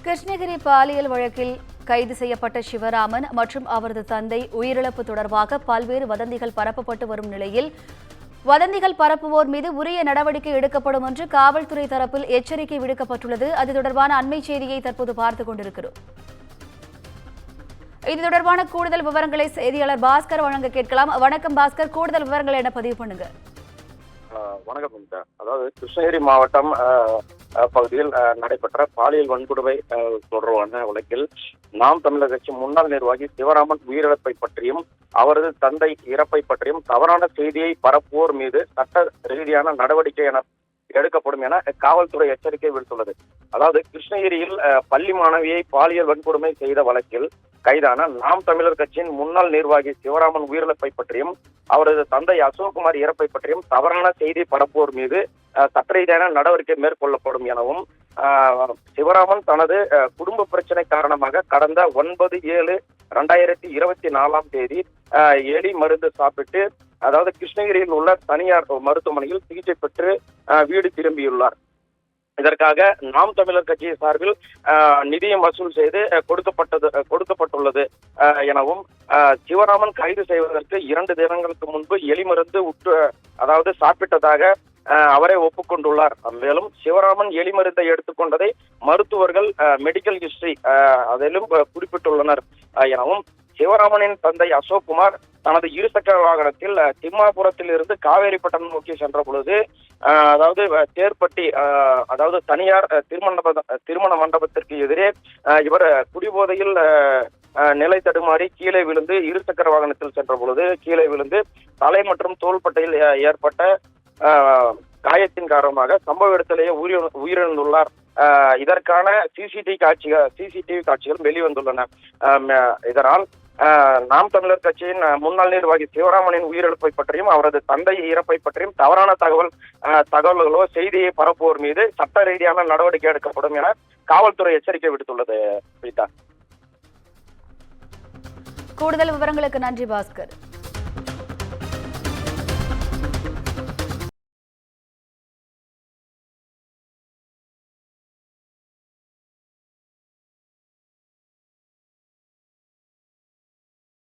கிருஷ்ணகிரி பாலியல் வழக்கில் கைது செய்யப்பட்ட சிவராமன் மற்றும் அவரது தந்தை உயிரிழப்பு தொடர்பாக பல்வேறு வதந்திகள் பரப்பப்பட்டு வரும் நிலையில் வதந்திகள் பரப்புவோர் மீது உரிய நடவடிக்கை எடுக்கப்படும் என்று காவல்துறை தரப்பில் எச்சரிக்கை விடுக்கப்பட்டுள்ளது. அது தொடர்பான அண்மை செய்தியை தற்போது பார்த்துக் கொண்டிருக்கிறோம். இது தொடர்பான கூடுதல் விவரங்களை செய்தியாளர் பாஸ்கர் வழங்க கேட்கலாம். வணக்கம் பாஸ்கர், கூடுதல் விவரங்களை என்ன பதிவு பண்ணுங்க. வணக்கம். அதாவது கிருஷ்ணகிரி மாவட்டம் பகுதியில் நடைபெற்ற பாலியல் வன்கொடுமை தொடர்பான வழக்கில் நாம் தமிழர் கட்சி முன்னாள் நிர்வாகி சிவராமன் உயிரிழப்பை பற்றியும் அவரது தந்தை இறப்பை பற்றியும் தவறான செய்தியை பரப்புவோர் மீது சட்ட ரீதியான நடவடிக்கை எடுக்கப்படும் என காவல்துறை எச்சரிக்கை விடுத்துள்ளது. அதாவது கிருஷ்ணகிரியில் பள்ளி மாணவியை பாலியல் வன்கொடுமை செய்த வழக்கில் கைதான நாம் தமிழர் கட்சியின் முன்னாள் நிர்வாகி சிவராமன் உயிரிழப்பை பற்றியும் அவரது தந்தை அசோக்குமார் இறப்பை பற்றியும் தவறான செய்தி பரப்புவோர் மீது சட்ட ரீதியான நடவடிக்கை மேற்கொள்ளப்படும் எனவும் சிவராமன் தனது குடும்ப பிரச்சனை காரணமாக கடந்த 9/7/2024 எலி மருந்து சாப்பிட்டு அதாவது கிருஷ்ணகிரியில் உள்ள தனியார் மருத்துவமனையில் சிகிச்சை பெற்று வீடு திரும்பியுள்ளார். இதற்காக நாம் தமிழர் கட்சி சார்பில் நிதியம் வசூல் செய்து கொடுக்கப்பட்டுள்ளது எனவும் சிவராமன் கைது செய்வதற்கு 2 தினங்களுக்கு முன்பு எலி மருந்து அதாவது சாப்பிட்டதாக அவரே ஒப்புக்கொண்டுள்ளார். மேலும் சிவராமன் எலி மருந்தை எடுத்துக்கொண்டதை மருத்துவர்கள் மெடிக்கல் ஹிஸ்டரி அதிலும் குறிப்பிட்டுள்ளனர் எனவும் சிவராமனின் தந்தை அசோக்குமார் தனது இருசக்கர வாகனத்தில் திம்மாபுரத்தில் இருந்து காவேரிப்பட்டினம் நோக்கி சென்ற பொழுது அதாவது தேர்ப்பட்டி அதாவது தனியார் திருமண மண்டபத்திற்கு எதிரே இவர் குடிபோதையில் நிலை தடுமாறி கீழே விழுந்து இருசக்கர வாகனத்தில் சென்ற பொழுது கீழே விழுந்து தலை மற்றும் தோள்பட்டையில் ஏற்பட்ட காயத்தின் காரணமாக சம்பவ இடத்திலேயே உயிரிழந்துள்ளார். இதற்கான சிசிடிவி காட்சிகள் வெளிவந்துள்ளன. இதனால் நாம் தமிழர் கட்சியின் முன்னாள் நிர்வாகி சிவராமனின் உயிரிழப்பை பற்றியும் அவரது தந்தை இறப்பை பற்றியும் தவறான தகவல்களோ செய்தியை பரப்புவோர் மீது சட்ட ரீதியான நடவடிக்கை எடுக்கப்படும் என காவல்துறை எச்சரிக்கை விடுத்துள்ளது. கூடுதல் விவரங்களுக்கு நன்றி பாஸ்கர்.